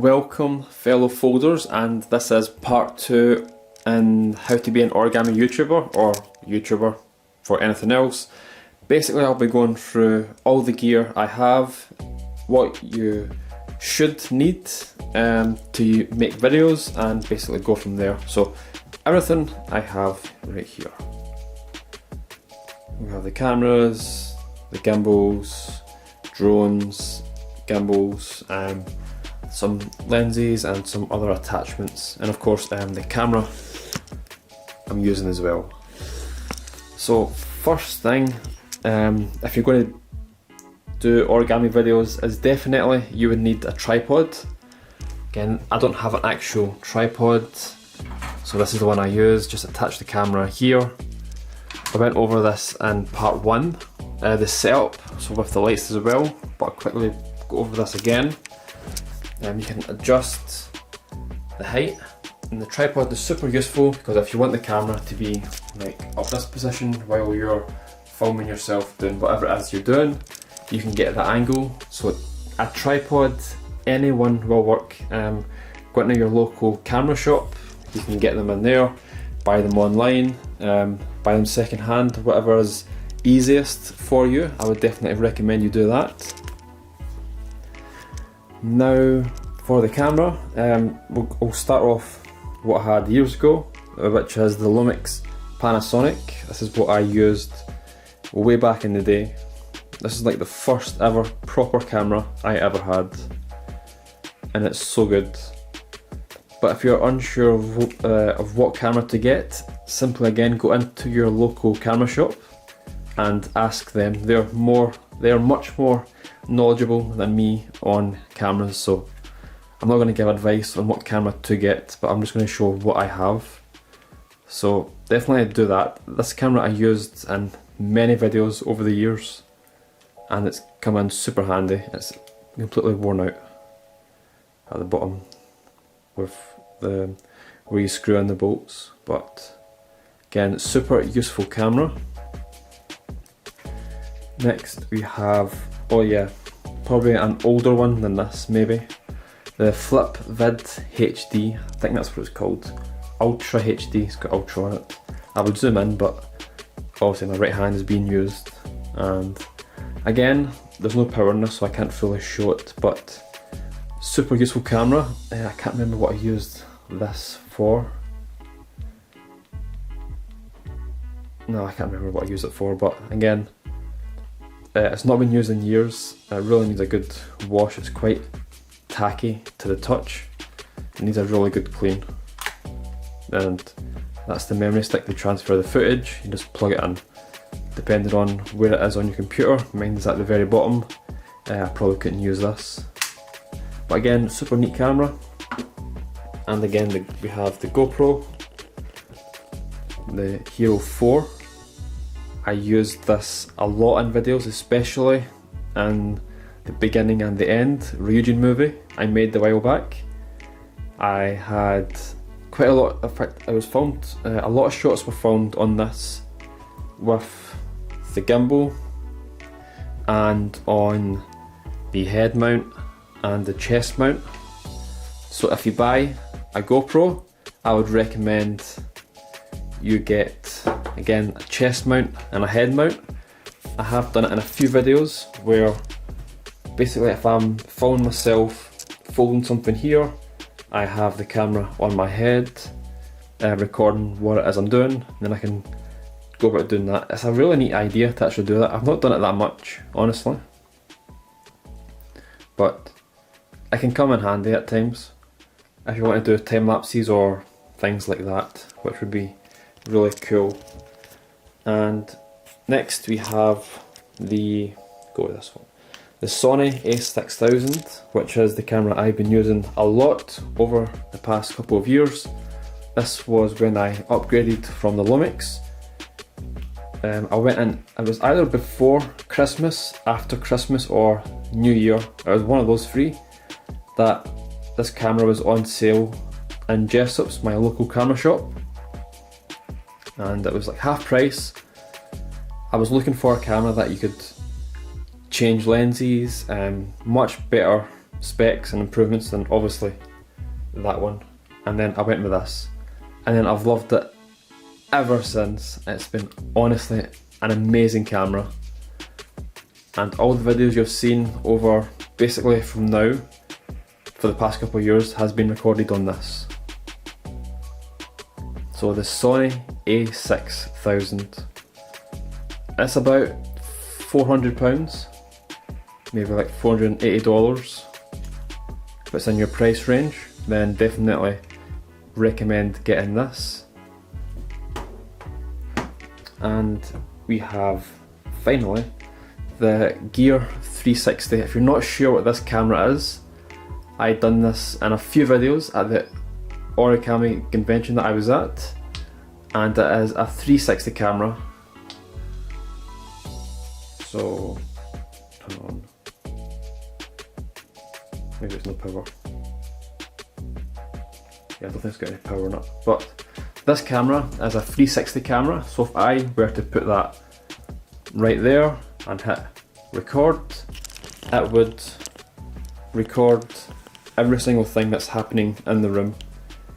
Welcome fellow folders, and this is part 2 in how to be an origami YouTuber or YouTuber for anything else. Basically I'll be going through all the gear I have, what you should need to make videos, and basically go from there. So everything I have right here. We have the cameras, the gimbals, drones, gimbals, some lenses and some other attachments, and of course the camera I'm using as well. So first thing, if you're going to do origami videos, is definitely you would need a tripod. Again, I don't have an actual tripod, so this is the one I use. Just attach the camera here. I went over this in part 1, the setup, so with the lights as well, but I'll quickly go over this again. You can adjust the height, and the tripod is super useful because if you want the camera to be like up this position while you're filming yourself doing whatever it is you're doing, you can get that angle. So a tripod, anyone will work. Go into your local camera shop, you can get them in there, buy them online, buy them second hand, whatever is easiest for you. I would definitely recommend you do that. Now for the camera, we'll start off what I had years ago, which is the Lumix Panasonic. This is what I used way back in the day. This is like the first ever proper camera I ever had, and it's so good. But if you're unsure of what camera to get, simply again go into your local camera shop and ask them. They're much more knowledgeable than me on cameras, so I'm not going to give advice on what camera to get, but I'm just going to show what I have. So definitely do that. This camera I used in many videos over the years, and it's come in super handy. It's completely worn out at the bottom with the where you screw in the bolts, but again, super useful camera. Next we have, oh yeah, probably an older one than this maybe, the Flip Vid HD, I think that's what it's called, Ultra HD, it's got Ultra on it. I would zoom in, but obviously my right hand is being used, and again there's no power in this so I can't fully show it, but super useful camera. I can't remember what I used this for. No, I can't remember what I used it for, but again, it's not been used in years. It really needs a good wash. It's quite tacky to the touch. It needs a really good clean. And that's the memory stick to transfer the footage. You just plug it in. Depending on where it is on your computer, mine is at the very bottom. I probably couldn't use this. But again, super neat camera. And again, we have the Gopro, the Hero 4. I used this a lot in videos, especially in the beginning and the end Ryujin movie I made a while back. I had quite a lot, in fact it was filmed, a lot of shots were filmed on this with the gimbal and on the head mount and the chest mount. So if you buy a GoPro, I would recommend you get, again, a chest mount and a head mount. I have done it in a few videos where basically if I'm filming myself folding something here, I have the camera on my head recording what it is I'm doing, and then I can go about doing that. It's a really neat idea to actually do that. I've not done it that much, honestly, but it can come in handy at times if you want to do time lapses or things like that, which would be really cool. And next we have the, go with this one, the Sony a6000, which is the camera I've been using a lot over the past couple of years. This was when I upgraded from the Lumix. I went in, it was either before Christmas, after Christmas, or New Year. It was one of those three that this camera was on sale in Jessop's, my local camera shop, and it was like half price. I was looking for a camera that you could change lenses, much better specs and improvements than obviously that one, and then I went with this, and then I've loved it ever since. It's been honestly an amazing camera, and all the videos you've seen over basically from now for the past couple of years has been recorded on this. So the Sony a6000, it's about £400, maybe like $480. If it's in your price range, then definitely recommend getting this. And we have finally the Gear 360. If you're not sure what this camera is, I done this in a few videos at the Origami convention that I was at, and it is a 360 camera. So turn it on. Maybe it's no power. Yeah, I don't think it's got any power in it. But this camera is a 360 camera, so if I were to put that right there and hit record, it would record every single thing that's happening in the room.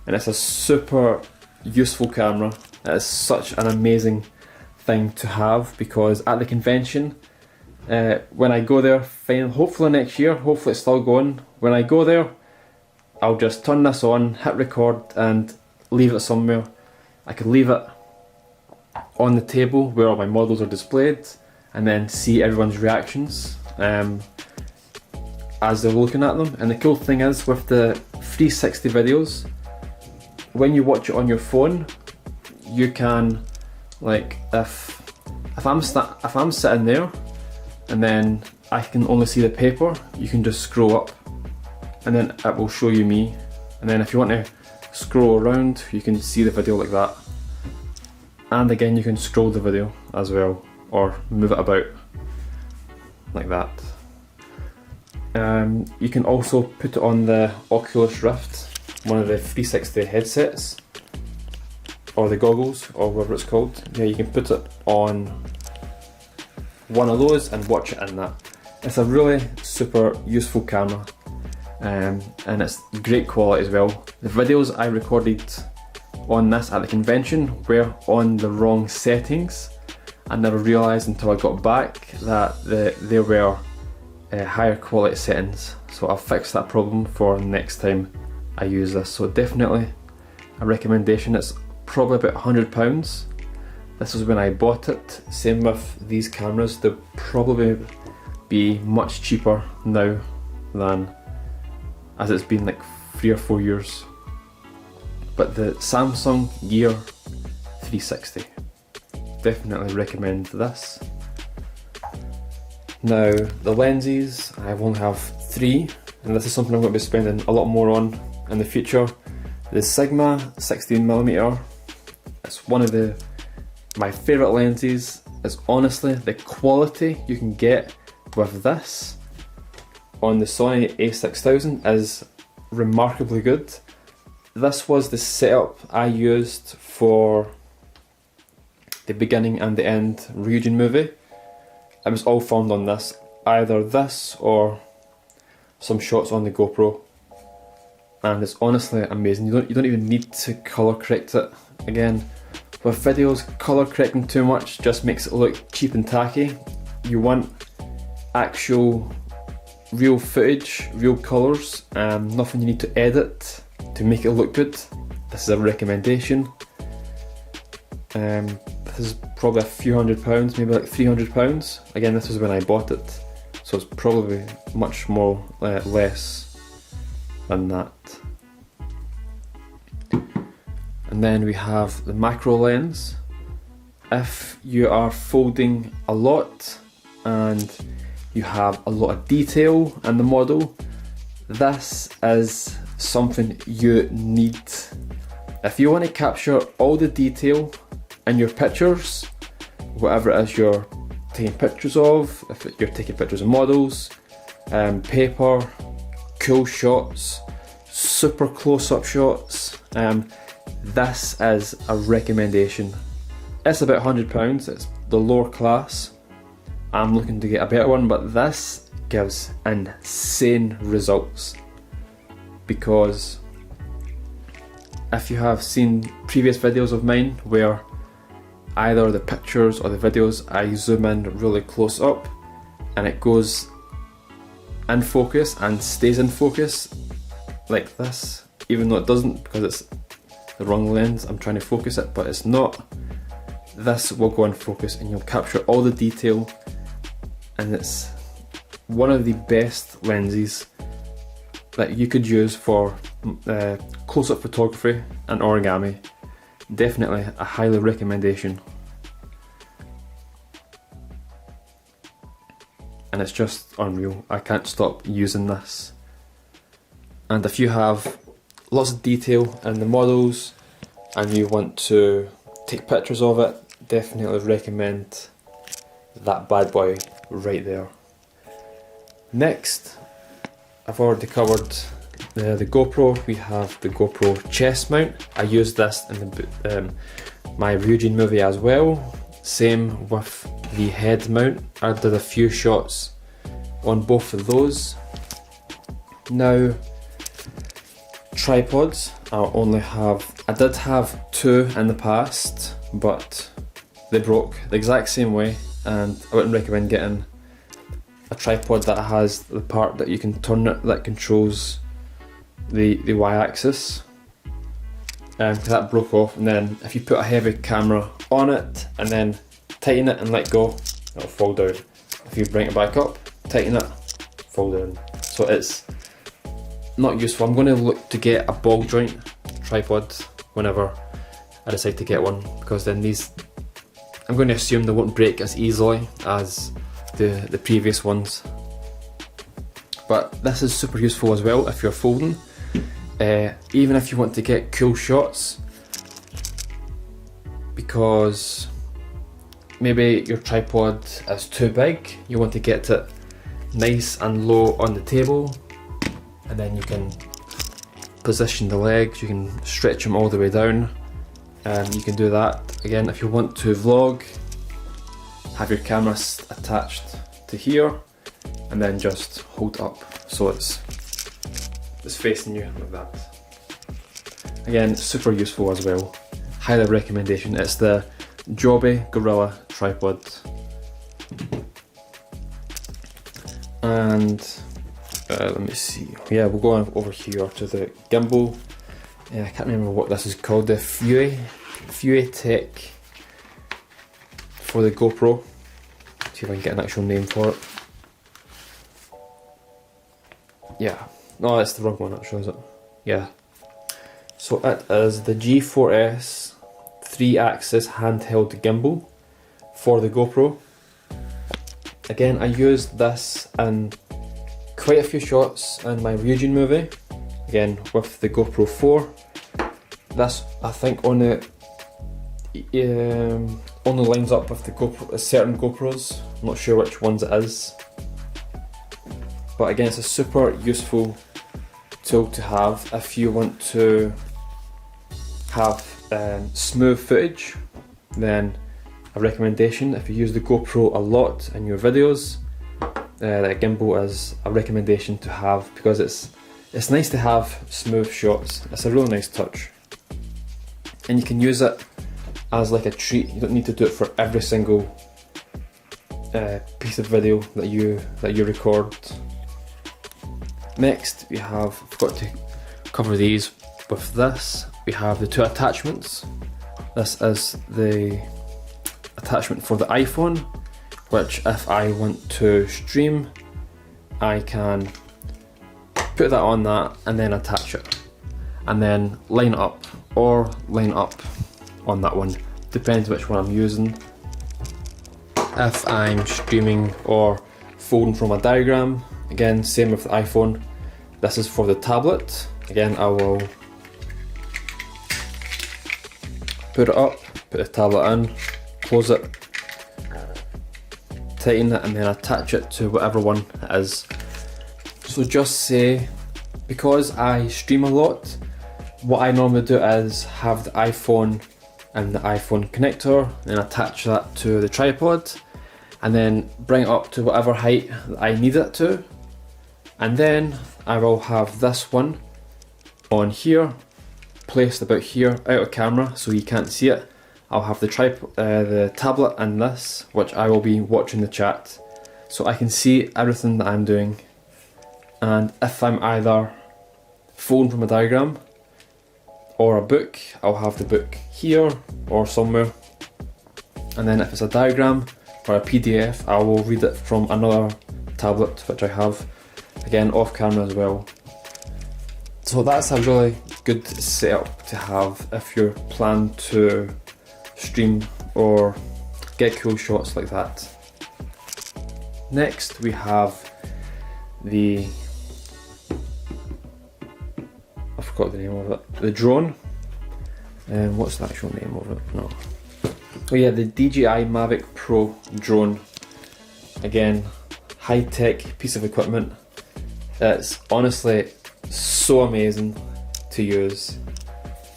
And it's a super useful camera. It is such an amazing thing to have, because at the convention, when I go there, hopefully next year, hopefully it's still going, when I go there, I'll just turn this on, hit record and leave it somewhere. I could leave it on the table where all my models are displayed, and then see everyone's reactions as they're looking at them. And the cool thing is, with the 360 videos, when you watch it on your phone, you can, like, if I'm sitting there and then I can only see the paper, you can just scroll up and then it will show you me. And then if you want to scroll around, you can see the video like that. And again, you can scroll the video as well, or move it about like that. You can also put it on the Oculus Rift, one of the 360 headsets, or the goggles, or whatever it's called. Yeah, you can put it on one of those and watch it in that. It's a really super useful camera, and it's great quality as well. The videos I recorded on this at the convention were on the wrong settings. I never realised until I got back that they were higher quality settings, so I'll fix that problem for next time I use this. So definitely a recommendation. It's probably about £100. This was when I bought it. Same with these cameras, they'll probably be much cheaper now than, as it's been like 3 or 4 years. But the Samsung Gear 360, definitely recommend this. Now the lenses, I only have 3, and this is something I'm going to be spending a lot more on in the future. The Sigma 16mm, it's one of my favourite lenses. Is honestly the quality you can get with this on the Sony a6000 is remarkably good. This was the setup I used for the beginning and the end Ryujin movie. It was all filmed on this, either this or some shots on the GoPro, and it's honestly amazing. You don't even need to colour correct it. Again, with videos, colour correcting too much just makes it look cheap and tacky. You want actual real footage, real colours, nothing you need to edit to make it look good. This is a recommendation. This is probably a few £100, maybe like £300. Again, this was when I bought it, so it's probably much more less than that. And then we have the macro lens. If you are folding a lot and you have a lot of detail in the model, this is something you need. If you want to capture all the detail in your pictures, whatever it is you're taking pictures of, if you're taking pictures of models, paper, cool shots, super close-up shots, this is a recommendation. It's about £100, it's the lower class. I'm looking to get a better one, but this gives insane results, because if you have seen previous videos of mine where either the pictures or the videos I zoom in really close up and it goes in focus and stays in focus like this, even though it doesn't because it's the wrong lens, I'm trying to focus it, but it's not. This will go in focus and you'll capture all the detail, and it's one of the best lenses that you could use for close-up photography and origami. Definitely a highly recommendation. And it's just unreal. I can't stop using this. And if you have lots of detail in the models and you want to take pictures of it, definitely recommend that bad boy right there. Next, I've already covered the GoPro. We have the GoPro chest mount. I used this in my Ryujin movie as well. Same with the head mount. I did a few shots on both of those. Now, tripods, I did have two in the past, but they broke the exact same way, and I wouldn't recommend getting a tripod that has the part that you can turn it that controls the y-axis, because that broke off. And then if you put a heavy camera on it and then tighten it and let go, it'll fall down. If you bring it back up, tighten it, fall down. So it's not useful. I'm going to look to get a ball joint tripod whenever I decide to get one, because then these, I'm going to assume they won't break as easily as the previous ones. But this is super useful as well if you're folding. Even if you want to get cool shots, because maybe your tripod is too big, you want to get it nice and low on the table, and then you can position the legs, you can stretch them all the way down, and you can do that. Again, if you want to vlog, have your camera attached to here and then just hold up so it's facing you like that. Again, super useful as well. Highly recommendation. It's the Dji Gorilla tripod. And let me see. Yeah, we'll go on over here to the gimbal. I can't remember what this is called. The Fue Tech for the GoPro. See if I can get an actual name for it. Yeah. No, that's the wrong one actually, is it? Yeah. So it is the G4S 3-axis handheld gimbal for the GoPro. Again, I used this in quite a few shots in my Ryujin movie. Again, with the GoPro 4. This, I think, only lines up with the GoPro, certain GoPros. I'm not sure which ones it is. But again, it's a super useful tool to have if you want to have smooth footage. Then a recommendation, if you use the GoPro a lot in your videos, that gimbal is a recommendation to have, because it's nice to have smooth shots. It's a really nice touch, and you can use it as like a treat. You don't need to do it for every single piece of video that you record. Next, we have, forgot to cover these with this. We have the two attachments. This is the attachment for the iPhone, which if I want to stream, I can put that on that and then attach it, and then line it up or line up on that one. Depends which one I'm using. If I'm streaming or folding from a diagram, again, same with the iPhone. This is for the tablet. Again, I will put it up, put the tablet in, close it, tighten it, and then attach it to whatever one it is. So just say, because I stream a lot, what I normally do is have the iPhone and the iPhone connector, and attach that to the tripod, and then bring it up to whatever height that I need it to, and then I will have this one on here, placed about here out of camera so you can't see it. I'll have the tablet and this, which I will be watching the chat so I can see everything that I'm doing, and if I'm either phoning from a diagram or a book, I'll have the book here or somewhere, and then if it's a diagram or a PDF, I will read it from another tablet which I have, again off camera as well. So that's a really good setup to have if you're planning to stream or get cool shots like that. Next we have the, I forgot the name of it, the drone. What's the actual name of it? No. Oh yeah, the Dji Mavic Pro Drone. Again, high-tech piece of equipment. It's honestly so amazing to use.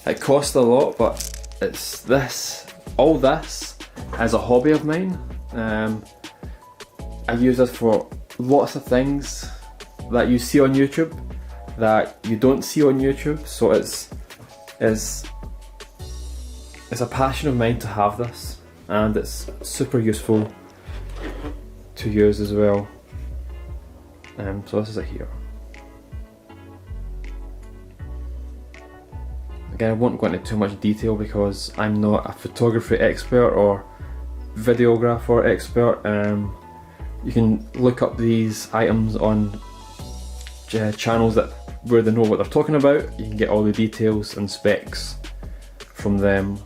It costs a lot, but it's all this is a hobby of mine. I use this for lots of things that you see on YouTube that you don't see on YouTube, so it's a passion of mine to have this, and it's super useful to use as well. So this is it here. Again, I won't go into too much detail because I'm not a photography expert or videographer expert. You can look up these items on channels where they know what they're talking about. You can get all the details and specs from them.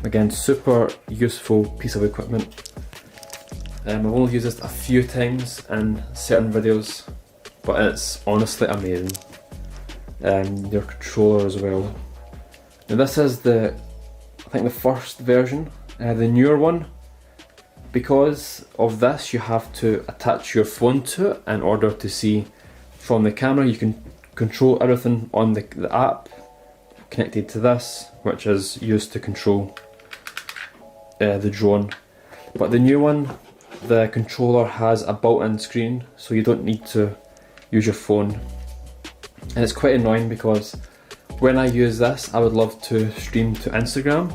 Again, super useful piece of equipment. I've only used this a few times in certain videos, but it's honestly amazing. Your controller as well. Now this is I think the first version, the newer one. Because of this, you have to attach your phone to it in order to see from the camera. You can control everything on the app connected to this, which is used to control the drone. But the new one, the controller has a built-in screen, so you don't need to use your phone. And it's quite annoying because when I use this, I would love to stream to Instagram,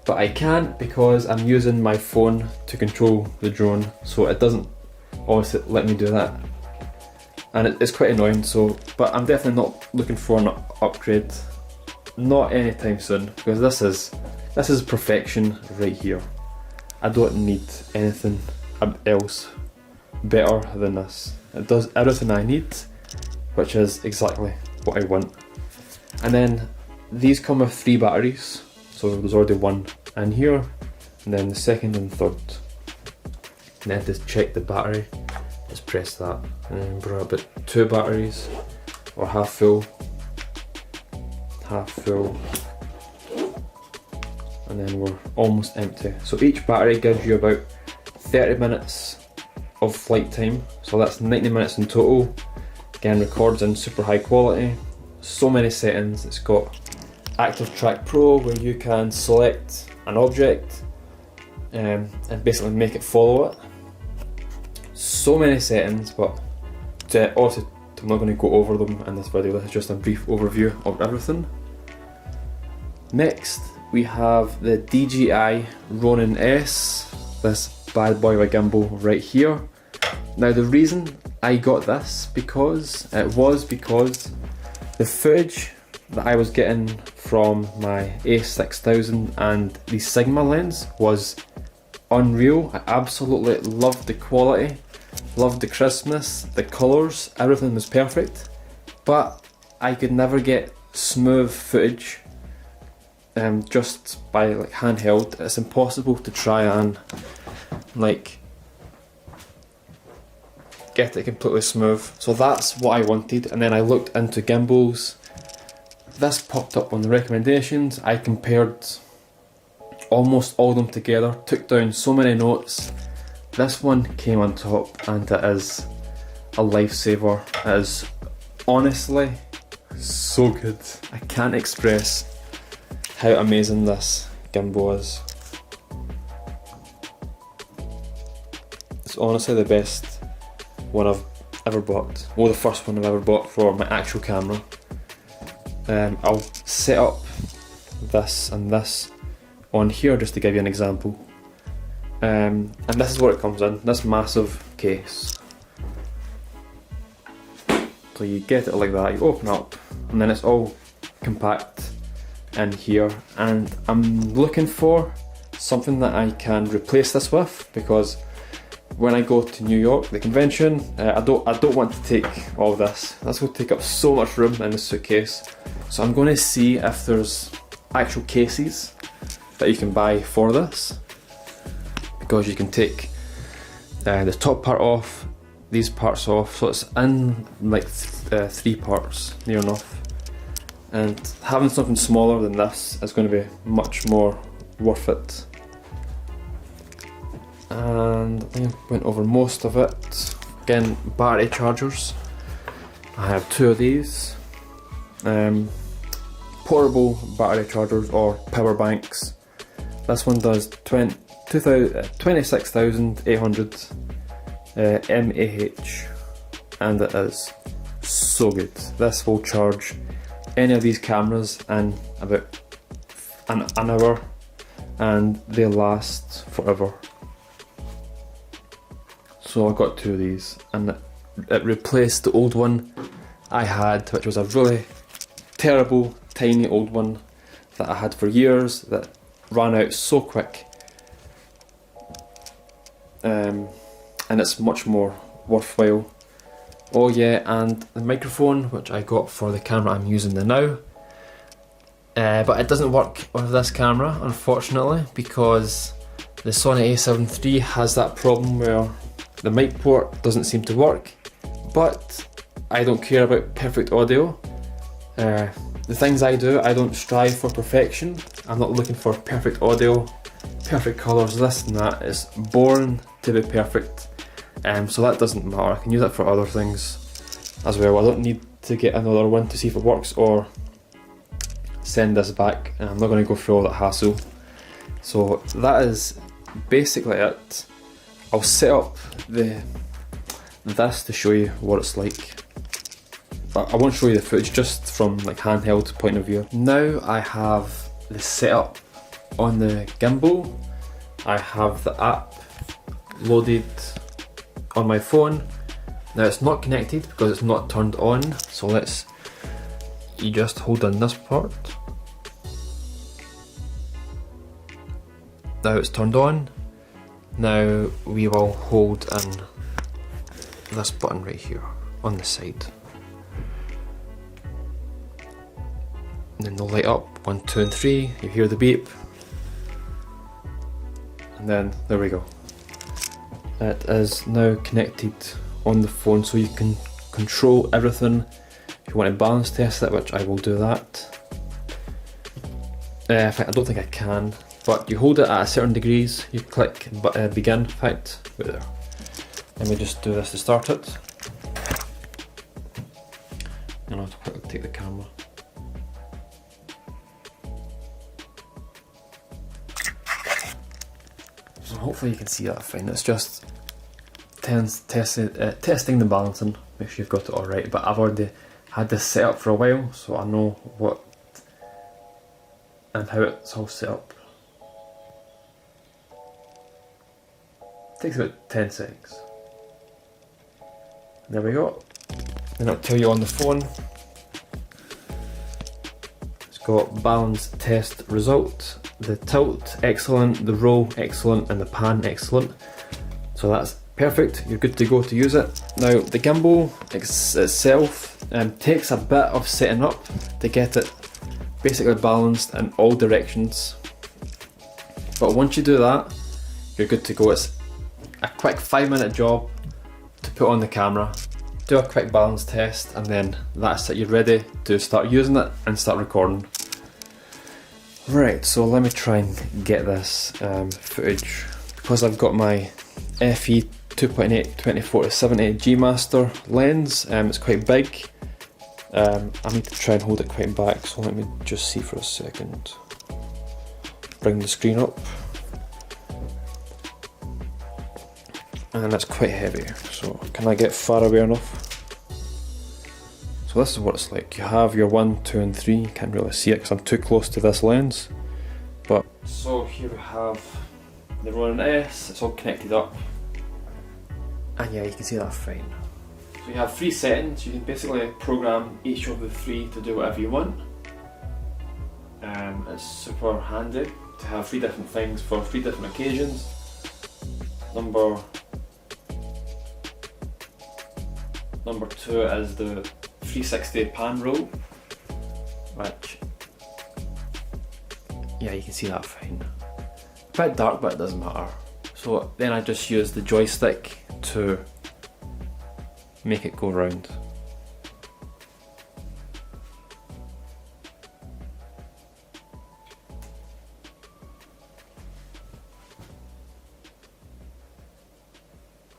but I can't because I'm using my phone to control the drone, so it doesn't obviously let me do that. And it's quite annoying, but I'm definitely not looking for an upgrade, not anytime soon, because this is perfection right here. I don't need anything else better than this. It does everything I need, which is exactly what I want. And then these come with 3 batteries, so there's already one in here, and then the second and third. And then to check the battery, just press that, and then we're about 2 batteries, or half full, and then we're almost empty. So each battery gives you about 30 minutes of flight time, so that's 90 minutes in total. Again, records in super high quality, so many settings. It's got Active Track Pro where you can select an object and basically make it follow it. So many settings, but also I'm not going to go over them in this video. This is just a brief overview of everything. Next we have the Dji Ronin S, this bad boy of a gimbal right here. Now the reason I got this was because the footage that I was getting from my A6000 and the Sigma lens was unreal. I absolutely loved the quality, loved the crispness, the colours, everything was perfect, but I could never get smooth footage just by handheld. It's impossible to try and get it completely smooth. So that's what I wanted, and then I looked into gimbals. This popped up on the recommendations. I compared almost all of them together, took down so many notes. This one came on top, and it is a lifesaver. It is honestly so good. I can't express how amazing this gimbal is. It's honestly the best one I've ever bought. Well, the first one I've ever bought for my actual camera. I'll set up this and this on here just to give you an example. And this is what it comes in, this massive case. So you get it like that, you open up, and then it's all compact in here. And I'm looking for something that I can replace this with, because when I go to New York, the convention, I don't want to take all this. That's going to take up so much room in the suitcase. So I'm going to see if there's actual cases that you can buy for this, because you can take the top part off, these parts off, so it's in like 3 parts, near enough. And having something smaller than this is going to be much more worth it. And I think I went over most of it. Again, battery chargers. I have 2 of these. Portable battery chargers or power banks. This one does 26,800 mAh, and it is so good. This will charge any of these cameras in about an hour, and they last forever. So I got 2 of these, and it replaced the old one I had, which was a really terrible, tiny old one that I had for years that ran out so quick. And it's much more worthwhile. Oh yeah, and the microphone, which I got for the camera I'm using now. But it doesn't work with this camera, unfortunately, because the Sony a7 III has that problem where the mic port doesn't seem to work. But I don't care about perfect audio. The things I do, I don't strive for perfection. I'm not looking for perfect audio, perfect colours, this and that. It's born to be perfect. So that doesn't matter. I can use it for other things as well. I don't need to get another one to see if it works or send this back, and I'm not going to go through all that hassle. So that is basically it. I'll set up this to show you what it's like. But I won't show you the footage, just from like handheld point of view. Now I have the setup on the gimbal. I have the app loaded on my phone. Now it's not connected because it's not turned on, so you just hold in this part. Now it's turned on. Now we will hold in this button right here on the side. And then they'll light up 1, 2 and 3, you hear the beep. And then there we go. It is now connected on the phone, so you can control everything. If you want to balance test it, which I will do that. In fact, I don't think I can, but you hold it at a certain degrees, you click begin. In fact, wait there. Let me just do this to start it. And I'll have to quickly take the camera. So hopefully you can see that fine. It's just testing the balancing, make sure you've got it alright, but I've already had this set up for a while, so I know what and how it's all set up. It takes about 10 seconds. There we go. Then I'll tell you on the phone. It's got balance test result. The tilt excellent, the roll excellent, and the pan excellent. So that's perfect, you're good to go to use it. Now the gimbal itself takes a bit of setting up to get it basically balanced in all directions. But once you do that, you're good to go. It's a quick 5-minute job to put on the camera, do a quick balance test, and then that's it, you're ready to start using it and start recording. Right, so let me try and get this footage. Because I've got my FE 2.8 24-70 G Master lens, it's quite big. I need to try and hold it quite back, so let me just see for a second. Bring the screen up. and it's quite heavy. So can I get far away enough? So this is what it's like. You have your 1, 2 and 3, you can't really see it because I'm too close to this lens. But so here we have the Ronin S, it's all connected up. And yeah, you can see that fine. So you have 3 settings, you can basically program each of the 3 to do whatever you want. It's super handy to have 3 different things for 3 different occasions. Number 2 is the 360 pan roll, which, yeah, you can see that fine. A bit dark, but it doesn't matter. So then I just use the joystick to make it go round.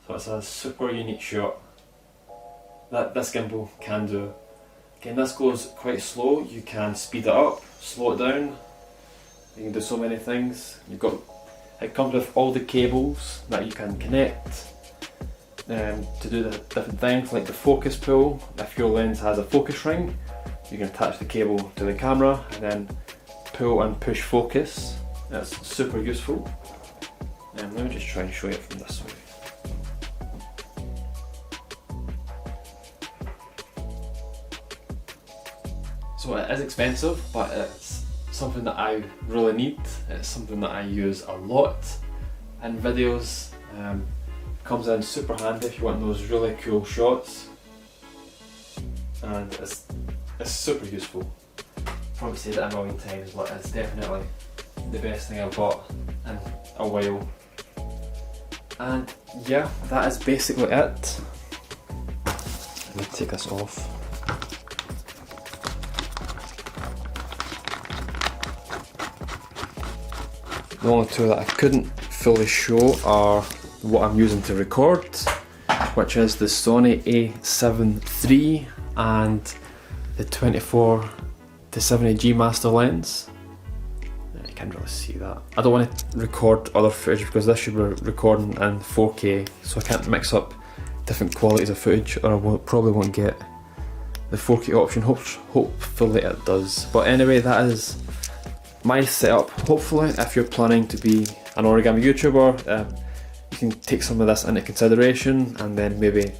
So it's a super unique shot that this gimbal can do. Again, this goes quite slow. You can speed it up, slow it down. You can do so many things. It comes with all the cables that you can connect to do the different things, like the focus pull. If your lens has a focus ring, you can attach the cable to the camera and then pull and push focus. That's super useful. Let me just try and show you it from this way. So it is expensive, but it's something that I really need. It's something that I use a lot in videos. Comes in super handy if you want those really cool shots, and it's super useful. Probably said it a million times, but it's definitely the best thing I've bought in a while. And yeah, that is basically it. Let me take this off. The only two that I couldn't fully show are what I'm using to record, which is the Sony a7 III and the 24-70 G Master lens. You can't really see that. I don't want to record other footage because this should be recording in 4K, so I can't mix up different qualities of footage, or I probably won't get the 4K option. Hopefully it does. But anyway, that is my setup. Hopefully, if you're planning to be an origami YouTuber, you can take some of this into consideration and then maybe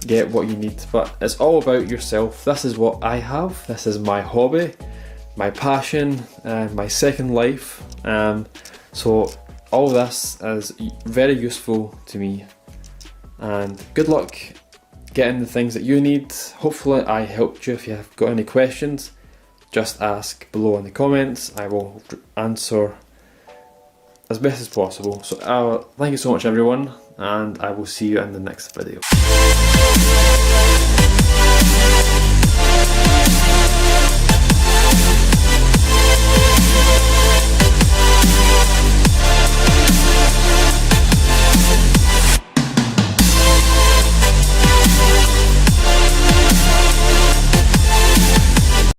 get what you need. But it's all about yourself. This is what I have. This is my hobby, my passion, my second life. So all this is very useful to me. And good luck getting the things that you need. Hopefully I helped you. If you have got any questions, just ask below in the comments. I will answer as best as possible. So thank you so much everyone, and I will see you in the next video.